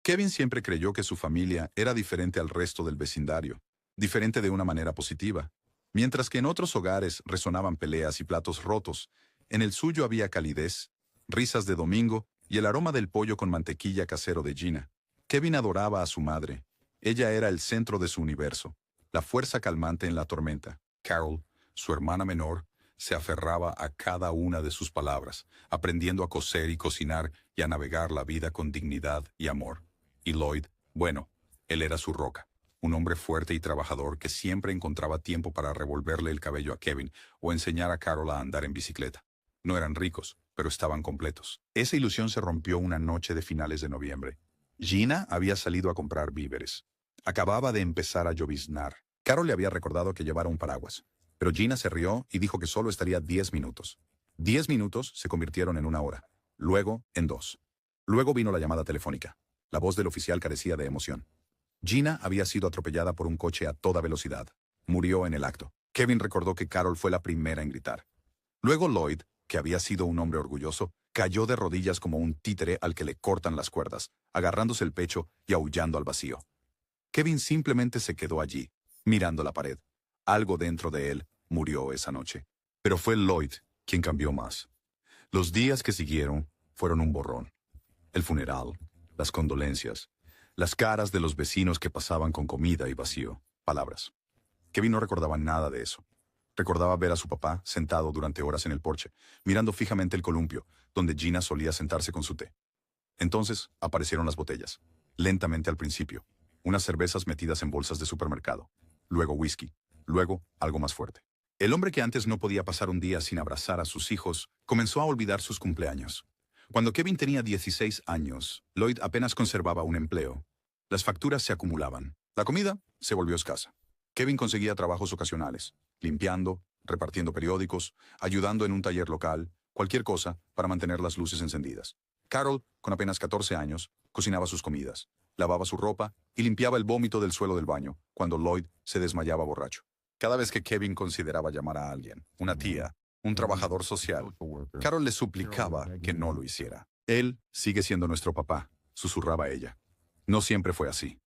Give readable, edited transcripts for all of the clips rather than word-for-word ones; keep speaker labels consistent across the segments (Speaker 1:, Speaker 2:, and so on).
Speaker 1: Kevin siempre creyó que su familia era diferente al resto del vecindario, diferente de una manera positiva. Mientras que en otros hogares resonaban peleas y platos rotos, en el suyo había calidez, risas de domingo y el aroma del pollo con mantequilla casero de Gina. Kevin adoraba a su madre. Ella era el centro de su universo, la fuerza calmante en la tormenta. Carol, su hermana menor, se aferraba a cada una de sus palabras, aprendiendo a coser y cocinar y a navegar la vida con dignidad y amor. Y Lloyd, bueno, él era su roca. Un hombre fuerte y trabajador que siempre encontraba tiempo para revolverle el cabello a Kevin o enseñar a Carol a andar en bicicleta. No eran ricos, pero estaban completos. Esa ilusión se rompió una noche de finales de noviembre. Gina había salido a comprar víveres. Acababa de empezar a lloviznar. Carol le había recordado que llevara un paraguas, pero Gina se rió y dijo que solo estaría 10 minutos. 10 minutos se convirtieron en una hora, luego en 2. Luego vino la llamada telefónica. La voz del oficial carecía de emoción. Gina había sido atropellada por un coche a toda velocidad. Murió en el acto. Kevin recordó que Carol fue la primera en gritar. Luego Lloyd, que había sido un hombre orgulloso, cayó de rodillas como un títere al que le cortan las cuerdas, agarrándose el pecho y aullando al vacío. Kevin simplemente se quedó allí, mirando la pared. Algo dentro de él murió esa noche. Pero fue Lloyd quien cambió más. Los días que siguieron fueron un borrón. El funeral, las condolencias, las caras de los vecinos que pasaban con comida y vacío, palabras. Kevin no recordaba nada de eso. Recordaba ver a su papá sentado durante horas en el porche, mirando fijamente el columpio, donde Gina solía sentarse con su té. Entonces aparecieron las botellas. Lentamente al principio, unas cervezas metidas en bolsas de supermercado. Luego whisky. Luego algo más fuerte. El hombre que antes no podía pasar un día sin abrazar a sus hijos, comenzó a olvidar sus cumpleaños. Cuando Kevin tenía 16 años, Lloyd apenas conservaba un empleo. Las facturas se acumulaban. La comida se volvió escasa. Kevin conseguía trabajos ocasionales, limpiando, repartiendo periódicos, ayudando en un taller local, cualquier cosa para mantener las luces encendidas. Carol, con apenas 14 años, cocinaba sus comidas, lavaba su ropa y limpiaba el vómito del suelo del baño cuando Lloyd se desmayaba borracho. Cada vez que Kevin consideraba llamar a alguien, una tía, un trabajador social, Carol le suplicaba que no lo hiciera. Él sigue siendo nuestro papá, susurraba ella. No siempre fue así.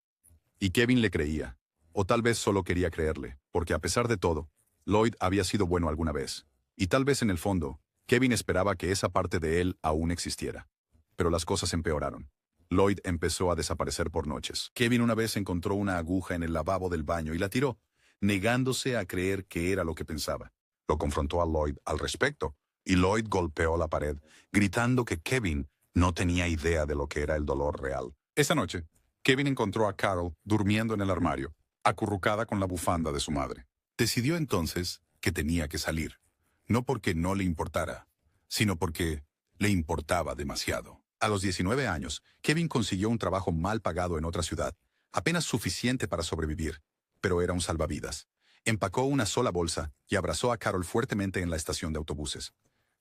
Speaker 1: Y Kevin le creía. O tal vez solo quería creerle, porque a pesar de todo, Lloyd había sido bueno alguna vez. Y tal vez en el fondo, Kevin esperaba que esa parte de él aún existiera. Pero las cosas empeoraron. Lloyd empezó a desaparecer por noches. Kevin una vez encontró una aguja en el lavabo del baño y la tiró, negándose a creer que era lo que pensaba. Lo confrontó a Lloyd al respecto, y Lloyd golpeó la pared, gritando que Kevin no tenía idea de lo que era el dolor real. Esa noche, Kevin encontró a Carol durmiendo en el armario, acurrucada con la bufanda de su madre. Decidió entonces que tenía que salir, no porque no le importara, sino porque le importaba demasiado. A los 19 años, Kevin consiguió un trabajo mal pagado en otra ciudad, apenas suficiente para sobrevivir, pero era un salvavidas. Empacó una sola bolsa y abrazó a Carol fuertemente en la estación de autobuses.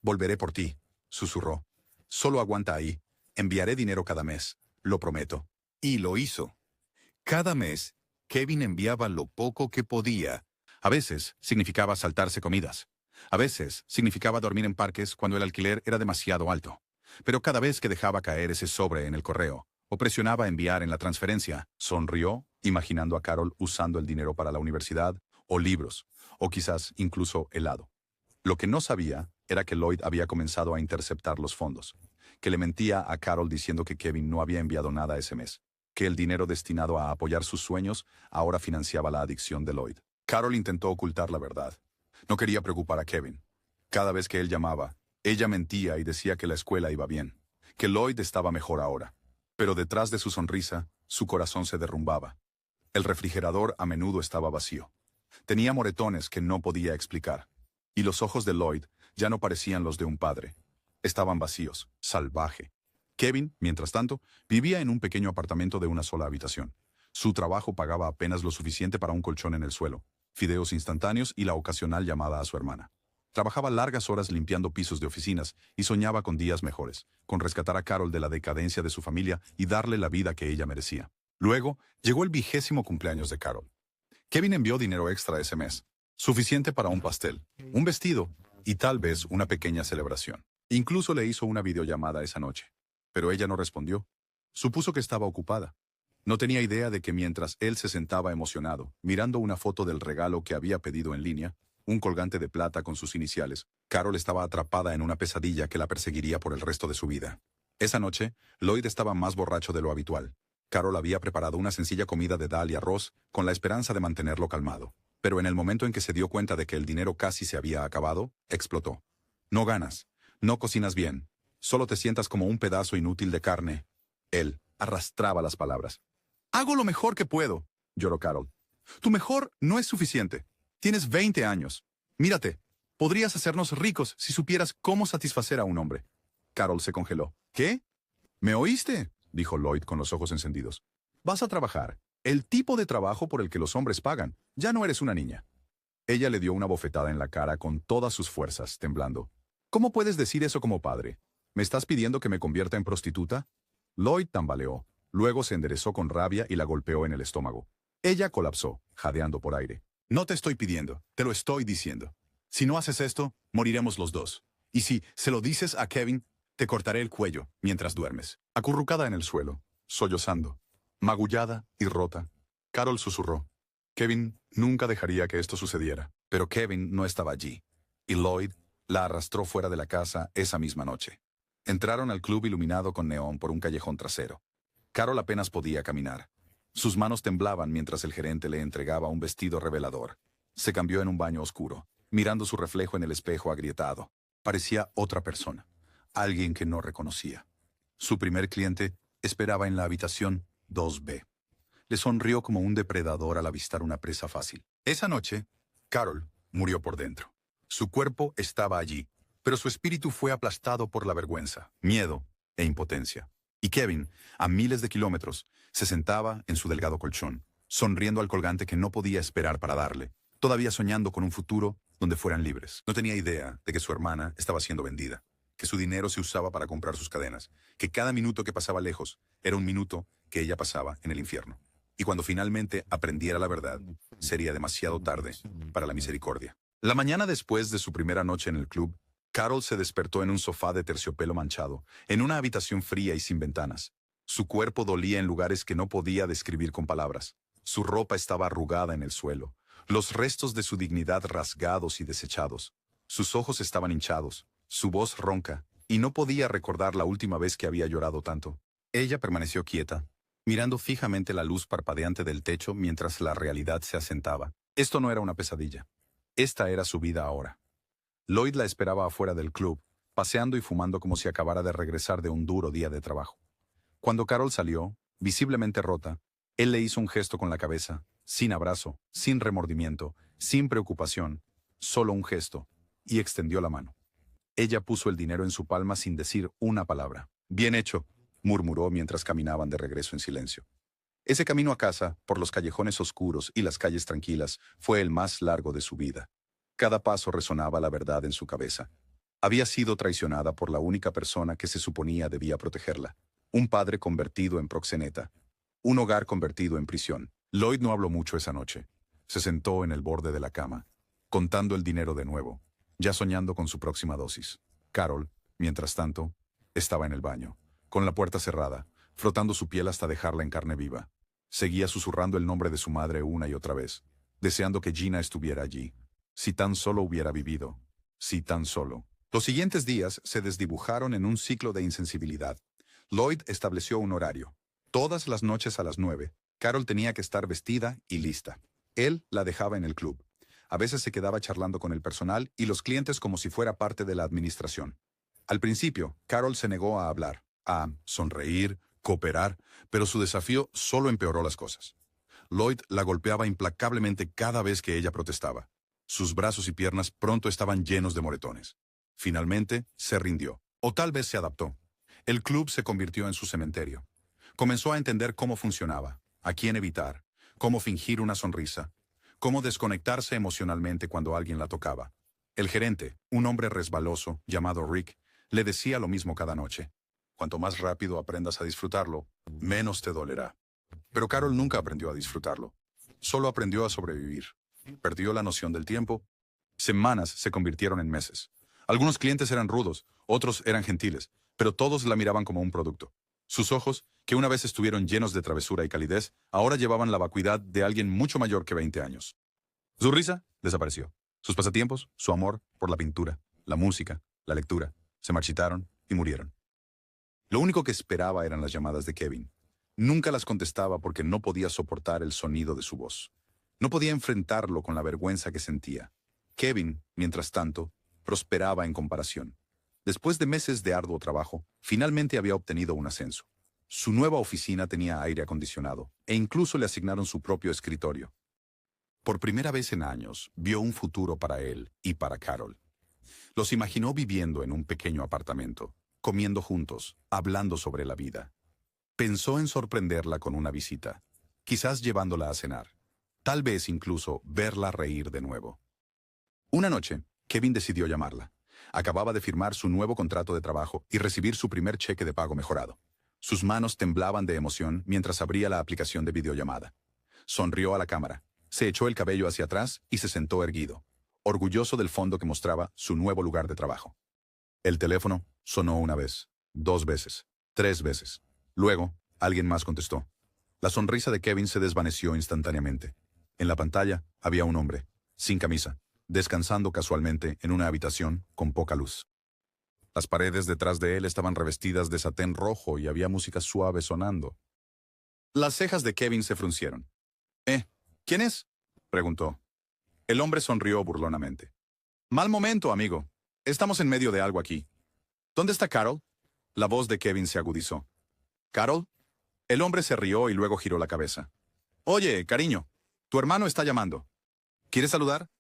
Speaker 1: «Volveré por ti», susurró. «Solo aguanta ahí. Enviaré dinero cada mes. Lo prometo». Y lo hizo. Cada mes, Kevin enviaba lo poco que podía. A veces significaba saltarse comidas. A veces significaba dormir en parques cuando el alquiler era demasiado alto. Pero cada vez que dejaba caer ese sobre en el correo, o presionaba enviar en la transferencia, sonrió, imaginando a Carol usando el dinero para la universidad, o libros, o quizás incluso helado. Lo que no sabía era que Lloyd había comenzado a interceptar los fondos, que le mentía a Carol diciendo que Kevin no había enviado nada ese mes, que el dinero destinado a apoyar sus sueños ahora financiaba la adicción de Lloyd. Carol intentó ocultar la verdad. No quería preocupar a Kevin. Cada vez que él llamaba, ella mentía y decía que la escuela iba bien, que Lloyd estaba mejor ahora. Pero detrás de su sonrisa, su corazón se derrumbaba. El refrigerador a menudo estaba vacío. Tenía moretones que no podía explicar. Y los ojos de Lloyd ya no parecían los de un padre. Estaban vacíos, salvaje. Kevin, mientras tanto, vivía en un pequeño apartamento de una sola habitación. Su trabajo pagaba apenas lo suficiente para un colchón en el suelo, fideos instantáneos y la ocasional llamada a su hermana. Trabajaba largas horas limpiando pisos de oficinas y soñaba con días mejores, con rescatar a Carol de la decadencia de su familia y darle la vida que ella merecía. Luego, llegó el 20º cumpleaños de Carol. Kevin envió dinero extra ese mes, suficiente para un pastel, un vestido y tal vez una pequeña celebración. Incluso le hizo una videollamada esa noche, pero ella no respondió. Supuso que estaba ocupada. No tenía idea de que mientras él se sentaba emocionado, mirando una foto del regalo que había pedido en línea, un colgante de plata con sus iniciales, Carol estaba atrapada en una pesadilla que la perseguiría por el resto de su vida. Esa noche, Lloyd estaba más borracho de lo habitual. Carol había preparado una sencilla comida de dal y arroz con la esperanza de mantenerlo calmado. Pero en el momento en que se dio cuenta de que el dinero casi se había acabado, explotó. No ganas, no cocinas bien, solo te sientas como un pedazo inútil de carne. Él arrastraba las palabras. Hago lo mejor que puedo, lloró Carol. Tu mejor no es suficiente. Tienes 20 años. Mírate, podrías hacernos ricos si supieras cómo satisfacer a un hombre. Carol se congeló. ¿Qué? ¿Me oíste?, dijo Lloyd con los ojos encendidos. Vas a trabajar. El tipo de trabajo por el que los hombres pagan. Ya no eres una niña. Ella le dio una bofetada en la cara con todas sus fuerzas, temblando. ¿Cómo puedes decir eso como padre? ¿Me estás pidiendo que me convierta en prostituta? Lloyd tambaleó. Luego se enderezó con rabia y la golpeó en el estómago. Ella colapsó, jadeando por aire. No te estoy pidiendo, te lo estoy diciendo. Si no haces esto, moriremos los dos. Y si se lo dices a Kevin, te cortaré el cuello mientras duermes. Acurrucada en el suelo, sollozando, magullada y rota, Carol susurró. Kevin nunca dejaría que esto sucediera, pero Kevin no estaba allí, y Lloyd la arrastró fuera de la casa esa misma noche. Entraron al club iluminado con neón por un callejón trasero. Carol apenas podía caminar. Sus manos temblaban mientras el gerente le entregaba un vestido revelador. Se cambió en un baño oscuro, mirando su reflejo en el espejo agrietado. Parecía otra persona, alguien que no reconocía. Su primer cliente esperaba en la habitación 2B. Le sonrió como un depredador al avistar una presa fácil. Esa noche, Carol murió por dentro. Su cuerpo estaba allí, pero su espíritu fue aplastado por la vergüenza, miedo e impotencia. Y Kevin, a miles de kilómetros, se sentaba en su delgado colchón, sonriendo al colgante que no podía esperar para darle, todavía soñando con un futuro donde fueran libres. No tenía idea de que su hermana estaba siendo vendida, que su dinero se usaba para comprar sus cadenas, que cada minuto que pasaba lejos era un minuto que ella pasaba en el infierno. Y cuando finalmente aprendiera la verdad, sería demasiado tarde para la misericordia. La mañana después de su primera noche en el club, Carol se despertó en un sofá de terciopelo manchado, en una habitación fría y sin ventanas. Su cuerpo dolía en lugares que no podía describir con palabras. Su ropa estaba arrugada en el suelo, los restos de su dignidad rasgados y desechados. Sus ojos estaban hinchados, su voz ronca, y no podía recordar la última vez que había llorado tanto. Ella permaneció quieta, mirando fijamente la luz parpadeante del techo mientras la realidad se asentaba. Esto no era una pesadilla. Esta era su vida ahora. Lloyd la esperaba afuera del club, paseando y fumando como si acabara de regresar de un duro día de trabajo. Cuando Carol salió, visiblemente rota, él le hizo un gesto con la cabeza, sin abrazo, sin remordimiento, sin preocupación, solo un gesto, y extendió la mano. Ella puso el dinero en su palma sin decir una palabra. Bien hecho, murmuró mientras caminaban de regreso en silencio. Ese camino a casa, por los callejones oscuros y las calles tranquilas, fue el más largo de su vida. Cada paso resonaba la verdad en su cabeza. Había sido traicionada por la única persona que se suponía debía protegerla. Un padre convertido en proxeneta. Un hogar convertido en prisión. Lloyd no habló mucho esa noche. Se sentó en el borde de la cama, contando el dinero de nuevo, ya soñando con su próxima dosis. Carol, mientras tanto, estaba en el baño, con la puerta cerrada, frotando su piel hasta dejarla en carne viva. Seguía susurrando el nombre de su madre una y otra vez, deseando que Gina estuviera allí. Si tan solo hubiera vivido. Si tan solo. Los siguientes días se desdibujaron en un ciclo de insensibilidad. Lloyd estableció un horario. Todas las noches a las 9, Carol tenía que estar vestida y lista. Él la dejaba en el club. A veces se quedaba charlando con el personal y los clientes como si fuera parte de la administración. Al principio, Carol se negó a hablar, a sonreír, cooperar, pero su desafío solo empeoró las cosas. Lloyd la golpeaba implacablemente cada vez que ella protestaba. Sus brazos y piernas pronto estaban llenos de moretones. Finalmente, se rindió. O tal vez se adaptó. El club se convirtió en su cementerio. Comenzó a entender cómo funcionaba, a quién evitar, cómo fingir una sonrisa, cómo desconectarse emocionalmente cuando alguien la tocaba. El gerente, un hombre resbaloso, llamado Rick, le decía lo mismo cada noche. Cuanto más rápido aprendas a disfrutarlo, menos te dolerá. Pero Carol nunca aprendió a disfrutarlo. Solo aprendió a sobrevivir. Perdió la noción del tiempo. Semanas se convirtieron en meses. Algunos clientes eran rudos, otros eran gentiles, pero todos la miraban como un producto. Sus ojos, que una vez estuvieron llenos de travesura y calidez, ahora llevaban la vacuidad de alguien mucho mayor que 20 años. Su risa desapareció. Sus pasatiempos, su amor por la pintura, la música, la lectura, se marchitaron y murieron. Lo único que esperaba eran las llamadas de Kevin. Nunca las contestaba porque no podía soportar el sonido de su voz. No podía enfrentarlo con la vergüenza que sentía. Kevin, mientras tanto, prosperaba en comparación. Después de meses de arduo trabajo, finalmente había obtenido un ascenso. Su nueva oficina tenía aire acondicionado e incluso le asignaron su propio escritorio. Por primera vez en años, vio un futuro para él y para Carol. Los imaginó viviendo en un pequeño apartamento, comiendo juntos, hablando sobre la vida. Pensó en sorprenderla con una visita, quizás llevándola a cenar, tal vez incluso verla reír de nuevo. Una noche, Kevin decidió llamarla. Acababa de firmar su nuevo contrato de trabajo y recibir su primer cheque de pago mejorado. Sus manos temblaban de emoción mientras abría la aplicación de videollamada. Sonrió a la cámara, se echó el cabello hacia atrás y se sentó erguido, orgulloso del fondo que mostraba su nuevo lugar de trabajo. El teléfono sonó una vez, 2 veces, 3 veces. Luego, alguien más contestó. La sonrisa de Kevin se desvaneció instantáneamente. En la pantalla había un hombre, sin camisa, descansando casualmente en una habitación con poca luz. Las paredes detrás de él estaban revestidas de satén rojo y había música suave sonando. Las cejas de Kevin se fruncieron. ¿Quién es?, preguntó. El hombre sonrió burlonamente. Mal momento, amigo. Estamos en medio de algo aquí. ¿Dónde está Carol? La voz de Kevin se agudizó. ¿Carol? El hombre se rió y luego giró la cabeza. Oye, cariño, tu hermano está llamando. ¿Quieres saludar?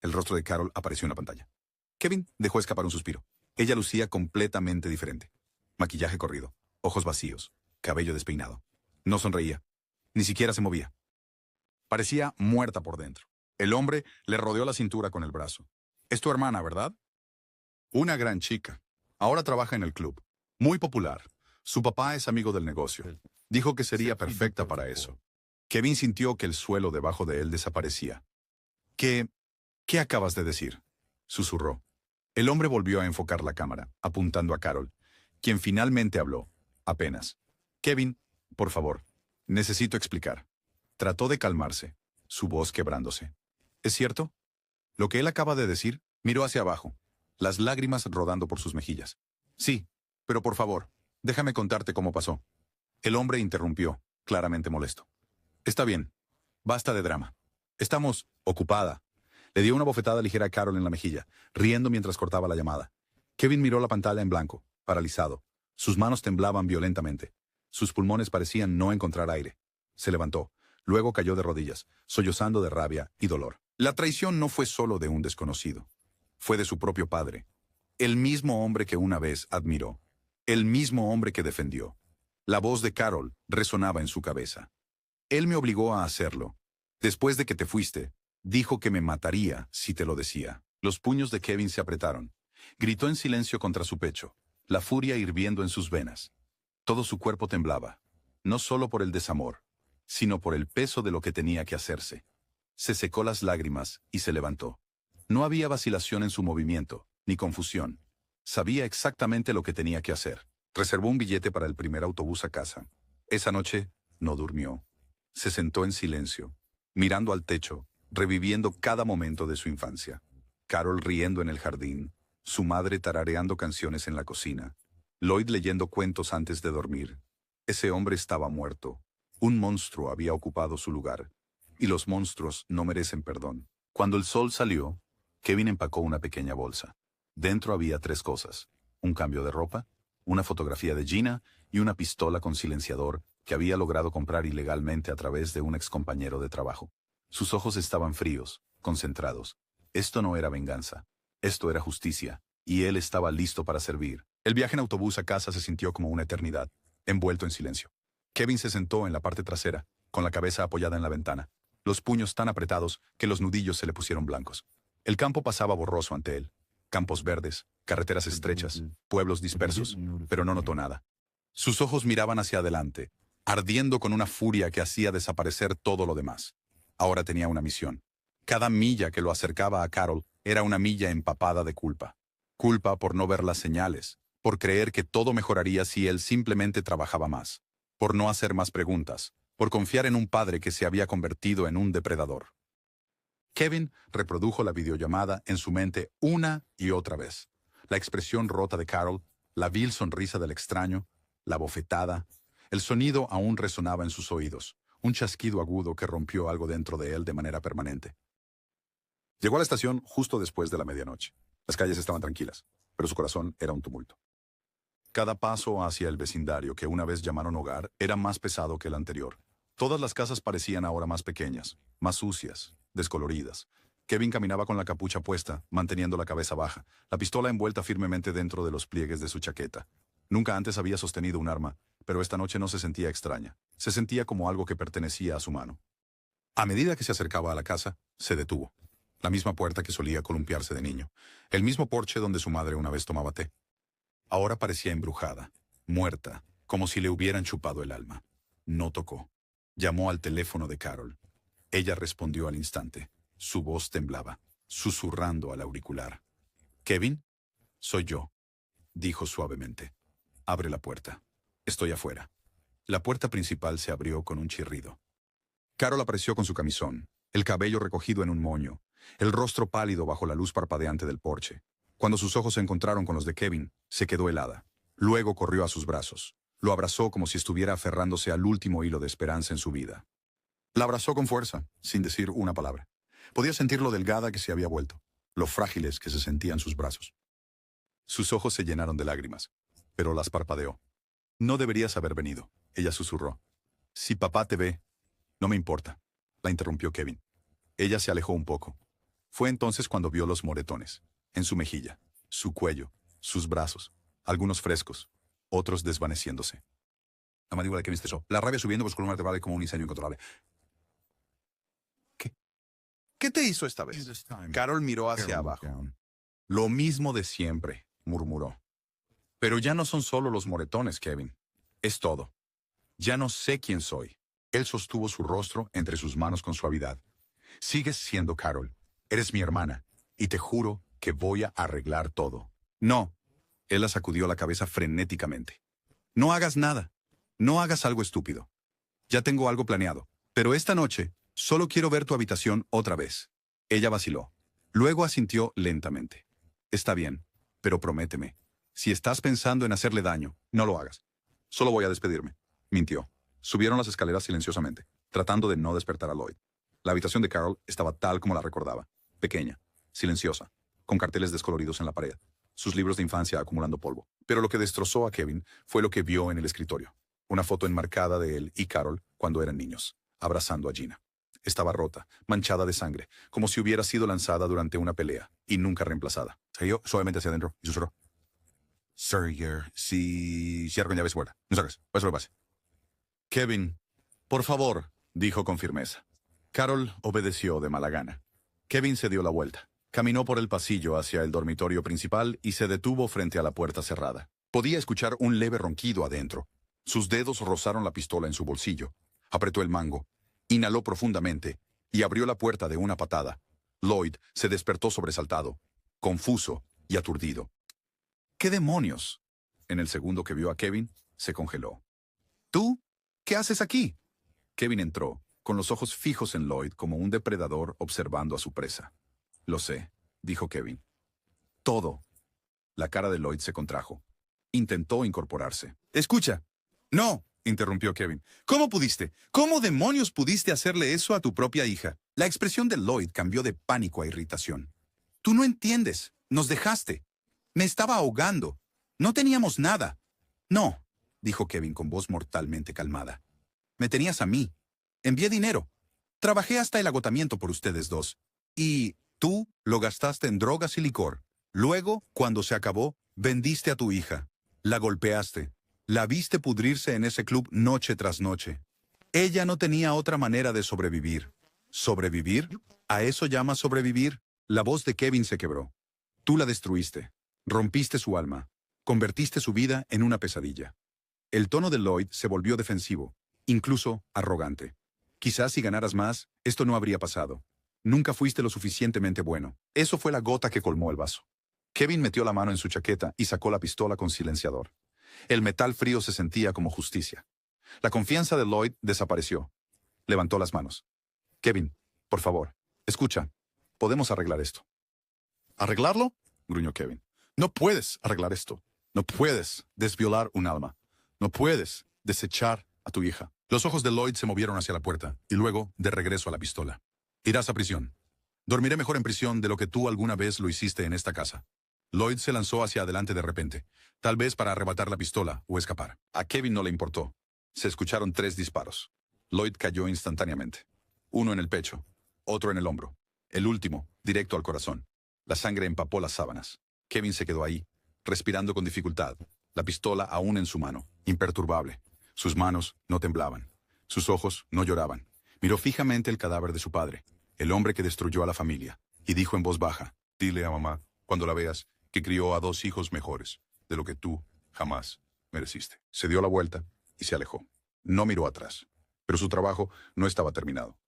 Speaker 1: El rostro de Carol apareció en la pantalla. Kevin dejó escapar un suspiro. Ella lucía completamente diferente. Maquillaje corrido, ojos vacíos, cabello despeinado. No sonreía. Ni siquiera se movía. Parecía muerta por dentro. El hombre le rodeó la cintura con el brazo. Es tu hermana, ¿verdad? Una gran chica. Ahora trabaja en el club. Muy popular. Su papá es amigo del negocio. Dijo que sería perfecta para eso. Kevin sintió que el suelo debajo de él desaparecía. ¿Qué acabas de decir?, susurró. El hombre volvió a enfocar la cámara, apuntando a Carol, quien finalmente habló, apenas. Kevin, por favor, necesito explicar. Trató de calmarse, su voz quebrándose. ¿Es cierto? Lo que él acaba de decir, miró hacia abajo, las lágrimas rodando por sus mejillas. Sí, pero por favor, déjame contarte cómo pasó. El hombre interrumpió, claramente molesto. Está bien, basta de drama. Estamos ocupada. Le dio una bofetada ligera a Carol en la mejilla, riendo mientras cortaba la llamada. Kevin miró la pantalla en blanco, paralizado. Sus manos temblaban violentamente. Sus pulmones parecían no encontrar aire. Se levantó. Luego cayó de rodillas, sollozando de rabia y dolor. La traición no fue solo de un desconocido. Fue de su propio padre. El mismo hombre que una vez admiró. El mismo hombre que defendió. La voz de Carol resonaba en su cabeza. Él me obligó a hacerlo. Después de que te fuiste, dijo que me mataría si te lo decía. Los puños de Kevin se apretaron. Gritó en silencio contra su pecho, la furia hirviendo en sus venas. Todo su cuerpo temblaba, no solo por el desamor, sino por el peso de lo que tenía que hacerse. Se secó las lágrimas y se levantó. No había vacilación en su movimiento, ni confusión. Sabía exactamente lo que tenía que hacer. Reservó un billete para el primer autobús a casa. Esa noche no durmió. Se sentó en silencio, mirando al techo, reviviendo cada momento de su infancia. Carol riendo en el jardín, su madre tarareando canciones en la cocina, Lloyd leyendo cuentos antes de dormir. Ese hombre estaba muerto. Un monstruo había ocupado su lugar, y los monstruos no merecen perdón. Cuando el sol salió, Kevin empacó una pequeña bolsa. Dentro había 3 cosas: un cambio de ropa, una fotografía de Gina y una pistola con silenciador que había logrado comprar ilegalmente a través de un excompañero de trabajo. Sus ojos estaban fríos, concentrados. Esto no era venganza, esto era justicia, y él estaba listo para servir. El viaje en autobús a casa se sintió como una eternidad, envuelto en silencio. Kevin se sentó en la parte trasera, con la cabeza apoyada en la ventana, los puños tan apretados que los nudillos se le pusieron blancos. El campo pasaba borroso ante él. Campos verdes, carreteras estrechas, pueblos dispersos, pero no notó nada. Sus ojos miraban hacia adelante, ardiendo con una furia que hacía desaparecer todo lo demás. Ahora tenía una misión. Cada milla que lo acercaba a Carol era una milla empapada de culpa. Culpa por no ver las señales, por creer que todo mejoraría si él simplemente trabajaba más, por no hacer más preguntas, por confiar en un padre que se había convertido en un depredador. Kevin reprodujo la videollamada en su mente una y otra vez. La expresión rota de Carol, la vil sonrisa del extraño, la bofetada. El sonido aún resonaba en sus oídos, un chasquido agudo que rompió algo dentro de él de manera permanente. Llegó a la estación justo después de la medianoche. Las calles estaban tranquilas, pero su corazón era un tumulto. Cada paso hacia el vecindario que una vez llamaron hogar era más pesado que el anterior. Todas las casas parecían ahora más pequeñas, más sucias, descoloridas. Kevin caminaba con la capucha puesta, manteniendo la cabeza baja, la pistola envuelta firmemente dentro de los pliegues de su chaqueta. Nunca antes había sostenido un arma, pero esta noche no se sentía extraña. Se sentía como algo que pertenecía a su mano. A medida que se acercaba a la casa, se detuvo. La misma puerta que solía columpiarse de niño. El mismo porche donde su madre una vez tomaba té. Ahora parecía embrujada, muerta, como si le hubieran chupado el alma. No tocó. Llamó al teléfono de Carol. Ella respondió al instante. Su voz temblaba, susurrando al auricular. «¿Kevin? Soy yo», dijo suavemente. «Abre la puerta. Estoy afuera». La puerta principal se abrió con un chirrido. Carol apareció con su camisón, el cabello recogido en un moño, el rostro pálido bajo la luz parpadeante del porche. Cuando sus ojos se encontraron con los de Kevin, se quedó helada. Luego corrió a sus brazos. Lo abrazó como si estuviera aferrándose al último hilo de esperanza en su vida. La abrazó con fuerza, sin decir una palabra. Podía sentir lo delgada que se había vuelto, lo frágiles que se sentían sus brazos. Sus ojos se llenaron de lágrimas, pero las parpadeó. «No deberías haber venido», ella susurró. «Si papá te ve...» «No me importa», la interrumpió Kevin. Ella se alejó un poco. Fue entonces cuando vio los moretones, en su mejilla, su cuello, sus brazos, algunos frescos, otros desvaneciéndose. La mandíbula de Kevin se cesó, la rabia subiendo por su columna vertebral como un incendio incontrolable.
Speaker 2: ¿Qué te hizo esta vez? Carol miró hacia abajo.
Speaker 1: «Lo mismo de siempre», murmuró. «Pero ya no son solo los moretones, Kevin. Es todo. Ya no sé quién soy». Él sostuvo su rostro entre sus manos con suavidad. «Sigues siendo Carol. Eres mi hermana. Y te juro que voy a arreglar todo». «No». Él la sacudió la cabeza frenéticamente. «No hagas nada. No hagas algo estúpido. Ya tengo algo planeado. Pero esta noche solo quiero ver tu habitación otra vez». Ella vaciló. Luego asintió lentamente. «Está bien, pero prométeme. Si estás pensando en hacerle daño, no lo hagas». «Solo voy a despedirme», mintió. Subieron las escaleras silenciosamente, tratando de no despertar a Lloyd. La habitación de Carol estaba tal como la recordaba. Pequeña, silenciosa, con carteles descoloridos en la pared, sus libros de infancia acumulando polvo. Pero lo que destrozó a Kevin fue lo que vio en el escritorio. Una foto enmarcada de él y Carol cuando eran niños, abrazando a Gina. Estaba rota, manchada de sangre, como si hubiera sido lanzada durante una pelea, y nunca reemplazada. Salió suavemente hacia adentro y susurró. «Sir, si cierra con llave su puerta. No salgas, eso lo pase». «Kevin, por favor», dijo con firmeza. Carol obedeció de mala gana. Kevin se dio la vuelta. Caminó por el pasillo hacia el dormitorio principal y se detuvo frente a la puerta cerrada. Podía escuchar un leve ronquido adentro. Sus dedos rozaron la pistola en su bolsillo. Apretó el mango, inhaló profundamente y abrió la puerta de una patada. Lloyd se despertó sobresaltado, confuso y aturdido. «¿Qué demonios?». En el segundo que vio a Kevin, se congeló. «¿Tú? ¿Qué haces aquí?». Kevin entró, con los ojos fijos en Lloyd como un depredador observando a su presa. «Lo sé», dijo Kevin. «Todo». La cara de Lloyd se contrajo. Intentó incorporarse. «Escucha». «No», interrumpió Kevin. «¿Cómo pudiste? ¿Cómo demonios pudiste hacerle eso a tu propia hija?». La expresión de Lloyd cambió de pánico a irritación. «Tú no entiendes. Nos dejaste. Me estaba ahogando. No teníamos nada». «No», dijo Kevin con voz mortalmente calmada. «Me tenías a mí. Envié dinero. Trabajé hasta el agotamiento por ustedes dos. Y tú lo gastaste en drogas y licor. Luego, cuando se acabó, vendiste a tu hija. La golpeaste. La viste pudrirse en ese club noche tras noche. Ella no tenía otra manera de sobrevivir». «¿Sobrevivir? ¿A eso llamas sobrevivir?». La voz de Kevin se quebró. «Tú la destruiste. Rompiste su alma. Convertiste su vida en una pesadilla». El tono de Lloyd se volvió defensivo, incluso arrogante. «Quizás si ganaras más, esto no habría pasado. Nunca fuiste lo suficientemente bueno». Eso fue la gota que colmó el vaso. Kevin metió la mano en su chaqueta y sacó la pistola con silenciador. El metal frío se sentía como justicia. La confianza de Lloyd desapareció. Levantó las manos. Kevin, por favor, escucha. Podemos arreglar esto.
Speaker 2: ¿Arreglarlo?
Speaker 1: Gruñó Kevin.
Speaker 2: No puedes arreglar esto. No puedes desviolar un alma. No puedes desechar a tu hija.
Speaker 3: Los ojos de Lloyd se movieron hacia la puerta y luego de regreso a la pistola. Irás a prisión. Dormiré mejor en prisión de lo que tú alguna vez lo hiciste en esta casa. Lloyd se lanzó hacia adelante de repente, tal vez para arrebatar la pistola o escapar.
Speaker 1: A Kevin no le importó. Se escucharon 3 disparos. Lloyd cayó instantáneamente. Uno en el pecho, otro en el hombro. El último, directo al corazón. La sangre empapó las sábanas. Kevin se quedó ahí, respirando con dificultad, la pistola aún en su mano, imperturbable. Sus manos no temblaban. Sus ojos no lloraban. Miró fijamente el cadáver de su padre, el hombre que destruyó a la familia, y dijo en voz baja:
Speaker 3: Dile a mamá, cuando la veas, que crió a 2 hijos mejores, de lo que tú jamás mereciste.
Speaker 1: Se dio la vuelta y se alejó. No miró atrás. Pero su trabajo no estaba terminado.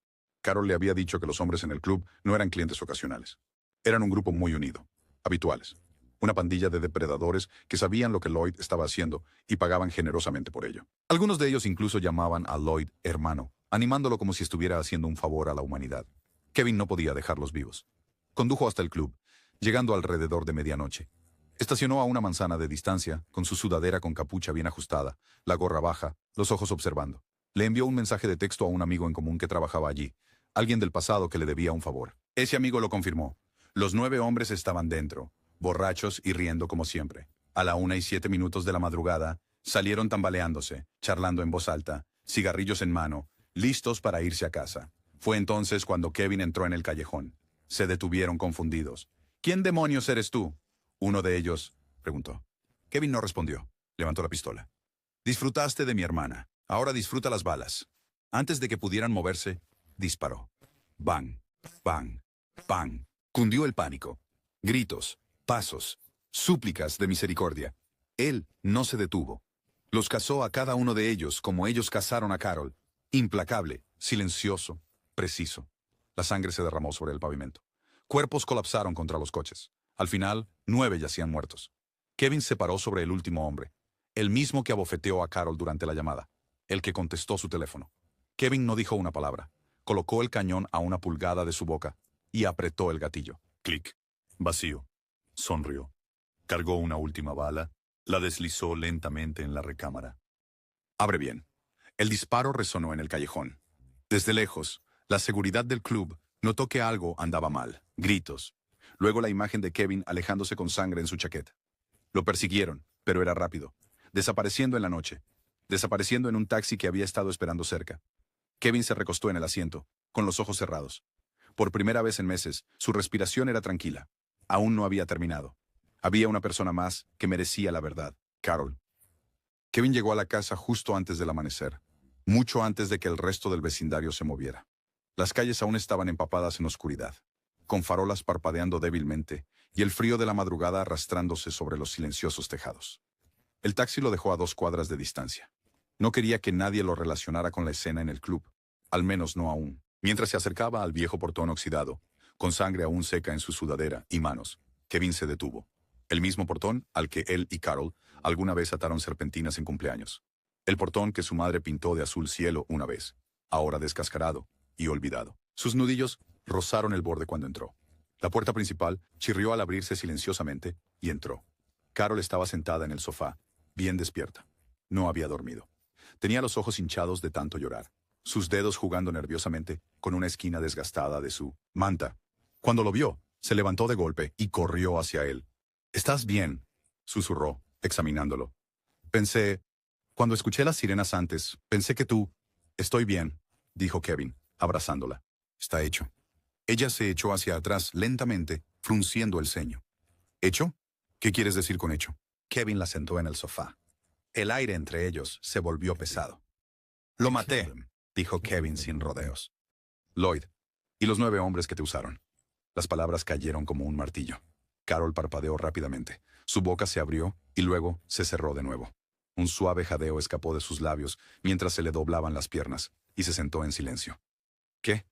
Speaker 1: Carol le había dicho que los hombres en el club no eran clientes ocasionales. Eran un grupo muy unido, habituales. Una pandilla de depredadores que sabían lo que Lloyd estaba haciendo y pagaban generosamente por ello. Algunos de ellos incluso llamaban a Lloyd hermano, animándolo como si estuviera haciendo un favor a la humanidad. Kevin no podía dejarlos vivos. Condujo hasta el club, llegando alrededor de medianoche. Estacionó a una manzana de distancia, con su sudadera con capucha bien ajustada, la gorra baja, los ojos observando. Le envió un mensaje de texto a un amigo en común que trabajaba allí, alguien del pasado que le debía un favor. Ese amigo lo confirmó. Los 9 hombres estaban dentro, borrachos y riendo como siempre. A la 1:07 de la madrugada, salieron tambaleándose, charlando en voz alta, cigarrillos en mano, listos para irse a casa. Fue entonces cuando Kevin entró en el callejón. Se detuvieron confundidos. ¿Quién demonios eres tú? Uno de ellos preguntó. Kevin no respondió. Levantó la pistola. Disfrutaste de mi hermana. Ahora disfruta las balas. Antes de que pudieran moverse, disparó. Bang, bang, bang. Cundió el pánico. Gritos, pasos, súplicas de misericordia. Él no se detuvo. Los cazó a cada uno de ellos como ellos cazaron a Carol. Implacable, silencioso, preciso. La sangre se derramó sobre el pavimento. Cuerpos colapsaron contra los coches. Al final, 9 yacían muertos. Kevin se paró sobre el último hombre, el mismo que abofeteó a Carol durante la llamada, el que contestó su teléfono. Kevin no dijo una palabra. Colocó el cañón a 1 pulgada de su boca y apretó el gatillo.
Speaker 3: Clic. Vacío. Sonrió. Cargó una última bala. La deslizó lentamente en la recámara.
Speaker 1: Abre bien. El disparo resonó en el callejón. Desde lejos, la seguridad del club notó que algo andaba mal. Gritos. Luego la imagen de Kevin alejándose con sangre en su chaqueta. Lo persiguieron, pero era rápido. Desapareciendo en la noche. Desapareciendo en un taxi que había estado esperando cerca. Kevin se recostó en el asiento, con los ojos cerrados. Por primera vez en meses, su respiración era tranquila. Aún no había terminado. Había una persona más que merecía la verdad, Carol. Kevin llegó a la casa justo antes del amanecer, mucho antes de que el resto del vecindario se moviera. Las calles aún estaban empapadas en oscuridad, con farolas parpadeando débilmente y el frío de la madrugada arrastrándose sobre los silenciosos tejados. El taxi lo dejó a 2 cuadras de distancia. No quería que nadie lo relacionara con la escena en el club, al menos no aún. Mientras se acercaba al viejo portón oxidado, con sangre aún seca en su sudadera y manos, Kevin se detuvo. El mismo portón al que él y Carol alguna vez ataron serpentinas en cumpleaños. El portón que su madre pintó de azul cielo una vez, ahora descascarado y olvidado. Sus nudillos rozaron el borde cuando entró. La puerta principal chirrió al abrirse silenciosamente y entró. Carol estaba sentada en el sofá, bien despierta. No había dormido. Tenía los ojos hinchados de tanto llorar, sus dedos jugando nerviosamente con una esquina desgastada de su manta. Cuando lo vio, se levantó de golpe y corrió hacia él. «¿Estás bien?», susurró, examinándolo. Cuando escuché las sirenas antes, pensé que tú... «Estoy bien», dijo Kevin, abrazándola. «Está hecho». Ella se echó hacia atrás lentamente, frunciendo el ceño. «¿Hecho? ¿Qué quieres decir con hecho?». Kevin la sentó en el sofá. El aire entre ellos se volvió pesado. «Lo maté», dijo Kevin sin rodeos. «Lloyd, y los 9 hombres que te usaron». Las palabras cayeron como un martillo. Carol parpadeó rápidamente. Su boca se abrió y luego se cerró de nuevo. Un suave jadeo escapó de sus labios mientras se le doblaban las piernas y se sentó en silencio. «¿Qué?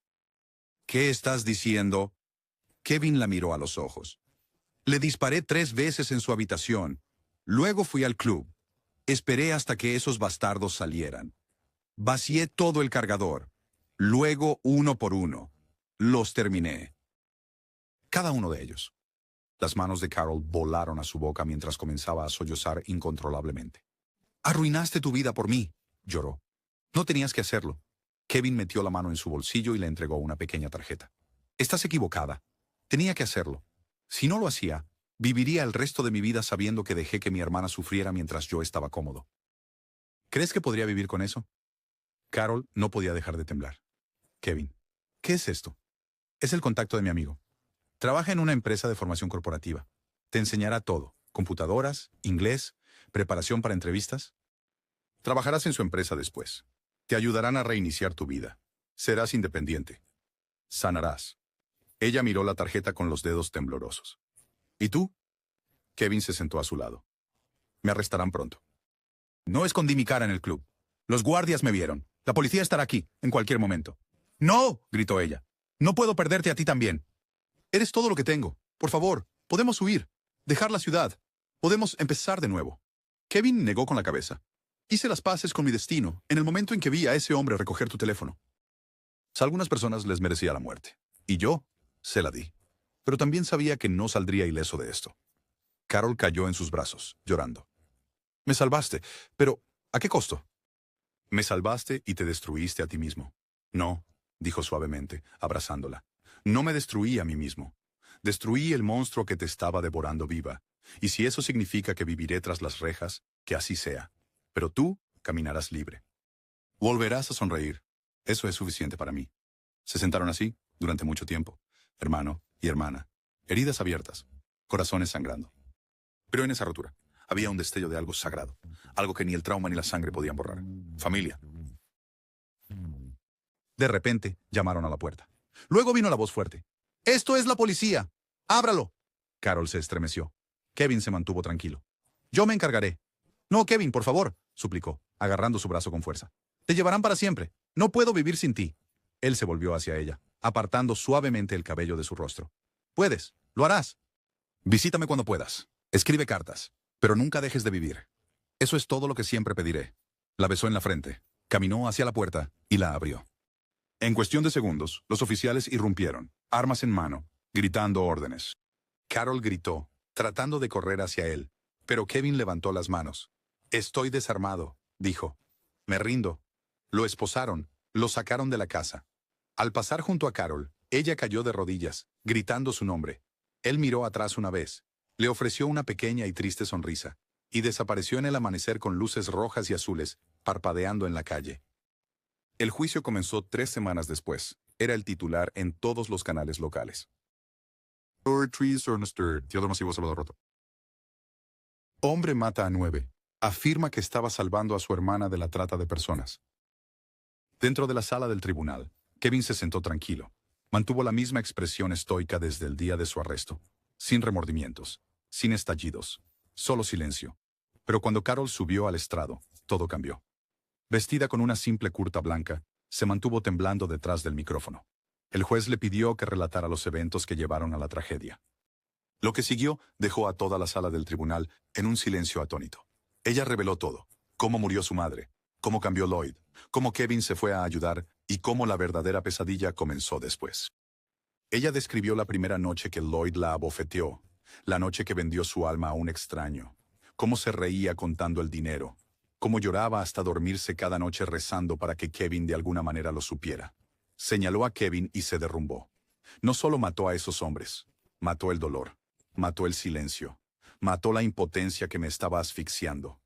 Speaker 1: ¿Qué estás diciendo?». Kevin la miró a los ojos.
Speaker 3: Le disparé 3 veces en su habitación. Luego fui al club. Esperé hasta que esos bastardos salieran. Vacié todo el cargador. Luego, uno por uno, los terminé. Cada uno de ellos. Las manos de Carol volaron a su boca mientras comenzaba a sollozar incontrolablemente. «Arruinaste tu vida por mí», lloró. «No tenías que hacerlo». Kevin metió la mano en su bolsillo y le entregó una pequeña tarjeta. «Estás equivocada. Tenía que hacerlo. Si no lo hacía, viviría el resto de mi vida sabiendo que dejé que mi hermana sufriera mientras yo estaba cómodo». ¿Crees que podría vivir con eso? Carol no podía dejar de temblar. «Kevin, ¿qué es esto?» «Es el contacto de mi amigo. Trabaja en una empresa de formación corporativa. Te enseñará todo: computadoras, inglés, preparación para entrevistas. Trabajarás en su empresa después. Te ayudarán a reiniciar tu vida. Serás independiente. Sanarás». Ella miró la tarjeta con los dedos temblorosos. «¿Y tú?» Kevin se sentó a su lado. «Me arrestarán pronto». «No escondí mi cara en el club. Los guardias me vieron. La policía estará aquí, en cualquier momento». «¡No!», gritó ella. «No puedo perderte a ti también. Eres todo lo que tengo. Por favor, podemos huir. Dejar la ciudad. Podemos empezar de nuevo». Kevin negó con la cabeza. «Hice las paces con mi destino en el momento en que vi a ese hombre recoger tu teléfono. A algunas personas les merecía la muerte. Y yo se la di. Pero también sabía que no saldría ileso de esto». Carol cayó en sus brazos, llorando. «Me salvaste, pero ¿a qué costo?» «Me salvaste y te destruiste a ti mismo». «No», dijo suavemente, abrazándola. «No me destruí a mí mismo. Destruí el monstruo que te estaba devorando viva. Y si eso significa que viviré tras las rejas, que así sea. Pero tú caminarás libre. Volverás a sonreír. Eso es suficiente para mí». Se sentaron así durante mucho tiempo, hermano y hermana, heridas abiertas, corazones sangrando. Pero en esa rotura había un destello de algo sagrado, algo que ni el trauma ni la sangre podían borrar. Familia. De repente, llamaron a la puerta. Luego vino la voz fuerte. «¡Esto es la policía! ¡Ábralo!» Carol se estremeció. Kevin se mantuvo tranquilo. «Yo me encargaré». «No, Kevin, por favor», suplicó, agarrando su brazo con fuerza. «Te llevarán para siempre. No puedo vivir sin ti». Él se volvió hacia ella, apartando suavemente el cabello de su rostro. «Puedes, lo harás. Visítame cuando puedas. Escribe cartas, pero nunca dejes de vivir. Eso es todo lo que siempre pediré». La besó en la frente, caminó hacia la puerta y la abrió. En cuestión de segundos, los oficiales irrumpieron, armas en mano, gritando órdenes. Carol gritó, tratando de correr hacia él, pero Kevin levantó las manos. «Estoy desarmado», dijo. «Me rindo». Lo esposaron, lo sacaron de la casa. Al pasar junto a Carol, ella cayó de rodillas, gritando su nombre. Él miró atrás una vez, le ofreció una pequeña y triste sonrisa, y desapareció en el amanecer con luces rojas y azules, parpadeando en la calle. El juicio comenzó 3 semanas después. Era el titular en todos los canales locales. Hombre mata a 9. Afirma que estaba salvando a su hermana de la trata de personas. Dentro de la sala del tribunal, Kevin se sentó tranquilo. Mantuvo la misma expresión estoica desde el día de su arresto. Sin remordimientos, sin estallidos, solo silencio. Pero cuando Carol subió al estrado, todo cambió. Vestida con una simple curta blanca, se mantuvo temblando detrás del micrófono. El juez le pidió que relatara los eventos que llevaron a la tragedia. Lo que siguió dejó a toda la sala del tribunal en un silencio atónito. Ella reveló todo: cómo murió su madre, cómo cambió Lloyd, cómo Kevin se fue a ayudar y cómo la verdadera pesadilla comenzó después. Ella describió la primera noche que Lloyd la abofeteó, la noche que vendió su alma a un extraño, cómo se reía contando el dinero, cómo lloraba hasta dormirse cada noche rezando para que Kevin de alguna manera lo supiera. Señaló a Kevin y se derrumbó. No solo mató a esos hombres, mató el dolor, mató el silencio, mató la impotencia que me estaba asfixiando.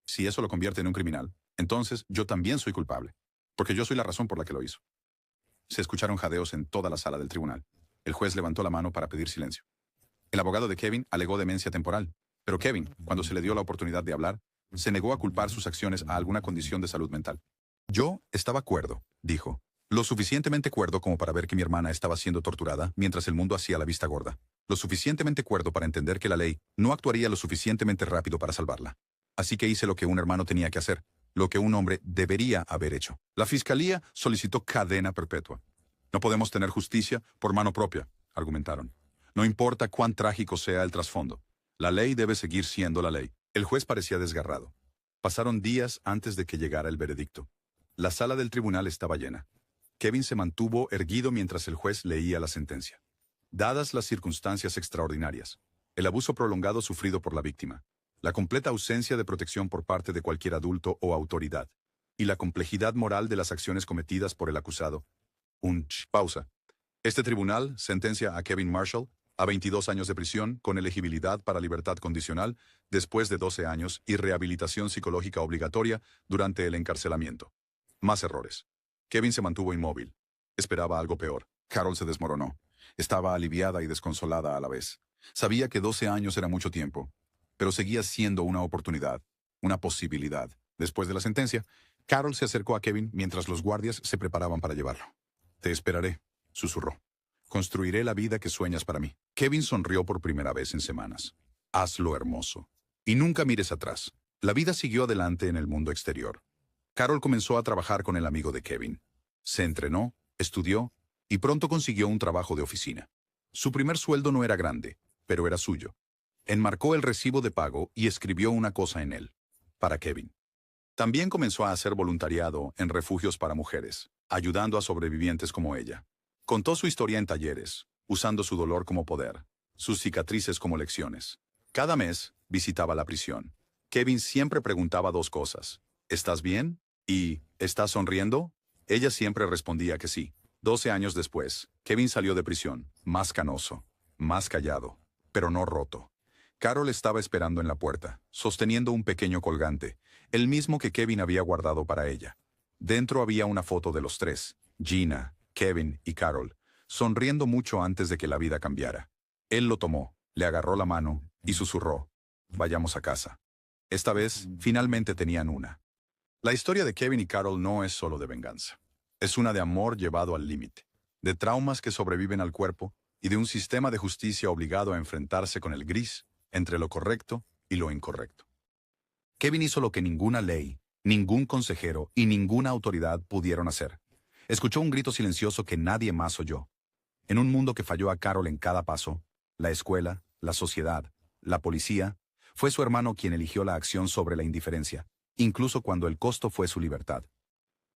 Speaker 3: Si eso lo convierte en un criminal, entonces yo también soy culpable, porque yo soy la razón por la que lo hizo. Se escucharon jadeos en toda la sala del tribunal. El juez levantó la mano para pedir silencio. El abogado de Kevin alegó demencia temporal, pero Kevin, cuando se le dio la oportunidad de hablar, se negó a culpar sus acciones a alguna condición de salud mental. «Yo estaba cuerdo», dijo. «Lo suficientemente cuerdo como para ver que mi hermana estaba siendo torturada mientras el mundo hacía la vista gorda. Lo suficientemente cuerdo para entender que la ley no actuaría lo suficientemente rápido para salvarla. Así que hice lo que un hermano tenía que hacer, lo que un hombre debería haber hecho. La fiscalía solicitó cadena perpetua. No podemos tener justicia por mano propia», argumentaron. No importa cuán trágico sea el trasfondo. La ley debe seguir siendo la ley. El juez parecía desgarrado. Pasaron días antes de que llegara el veredicto. La sala del tribunal estaba llena. Kevin se mantuvo erguido mientras el juez leía la sentencia. Dadas las circunstancias extraordinarias, el abuso prolongado sufrido por la víctima, la completa ausencia de protección por parte de cualquier adulto o autoridad, y la complejidad moral de las acciones cometidas por el acusado. Pausa. Este tribunal sentencia a Kevin Marshall a 22 años de prisión con elegibilidad para libertad condicional después de 12 años y rehabilitación psicológica obligatoria durante el encarcelamiento. Más errores. Kevin se mantuvo inmóvil. Esperaba algo peor.
Speaker 2: Carol se desmoronó. Estaba aliviada y desconsolada a la vez. Sabía que 12 años era mucho tiempo, pero seguía siendo una oportunidad, una posibilidad. Después de la sentencia, Carol se acercó a Kevin mientras los guardias se preparaban para llevarlo. «Te esperaré», susurró. «Construiré la vida que sueñas para mí». Kevin sonrió por primera vez en semanas. «Hazlo hermoso. Y nunca mires atrás». La vida siguió adelante en el mundo exterior. Carol comenzó a trabajar con el amigo de Kevin. Se entrenó, estudió y pronto consiguió un trabajo de oficina. Su primer sueldo no era grande, pero era suyo. Enmarcó el recibo de pago y escribió una cosa en él. Para Kevin. También comenzó a hacer voluntariado en refugios para mujeres, ayudando a sobrevivientes como ella. Contó su historia en talleres, usando su dolor como poder, sus cicatrices como lecciones. Cada mes visitaba la prisión. Kevin siempre preguntaba dos cosas. ¿Estás bien? ¿Y estás sonriendo? Ella siempre respondía que sí. 12 años después, Kevin salió de prisión, más canoso, más callado, pero no roto. Carol estaba esperando en la puerta, sosteniendo un pequeño colgante, el mismo que Kevin había guardado para ella. Dentro había una foto de los tres, Gina, Kevin y Carol, sonriendo mucho antes de que la vida cambiara. Él lo tomó, le agarró la mano y susurró, «Vayamos a casa». Esta vez, finalmente tenían una. La historia de Kevin y Carol no es solo de venganza. Es una de amor llevado al límite, de traumas que sobreviven al cuerpo y de un sistema de justicia obligado a enfrentarse con el gris entre lo correcto y lo incorrecto. Kevin hizo lo que ninguna ley, ningún consejero y ninguna autoridad pudieron hacer. Escuchó un grito silencioso que nadie más oyó. En un mundo que falló a Carol en cada paso, la escuela, la sociedad, la policía, fue su hermano quien eligió la acción sobre la indiferencia, incluso cuando el costo fue su libertad.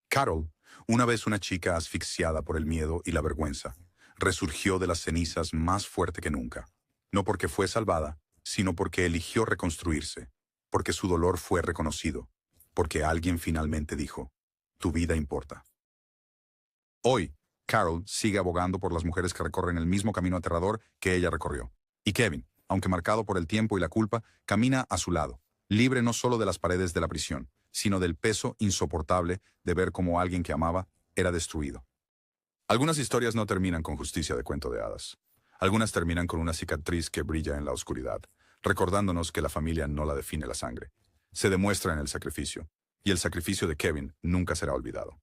Speaker 2: Carol, una vez una chica asfixiada por el miedo y la vergüenza, resurgió de las cenizas más fuerte que nunca. No porque fue salvada, sino porque eligió reconstruirse, porque su dolor fue reconocido, porque alguien finalmente dijo, «Tu vida importa». Hoy, Carol sigue abogando por las mujeres que recorren el mismo camino aterrador que ella recorrió. Y Kevin, aunque marcado por el tiempo y la culpa, camina a su lado, libre no solo de las paredes de la prisión, sino del peso insoportable de ver cómo alguien que amaba era destruido. Algunas historias no terminan con justicia de cuento de hadas. Algunas terminan con una cicatriz que brilla en la oscuridad, recordándonos que la familia no la define la sangre. Se demuestra en el sacrificio, y el sacrificio de Kevin nunca será olvidado.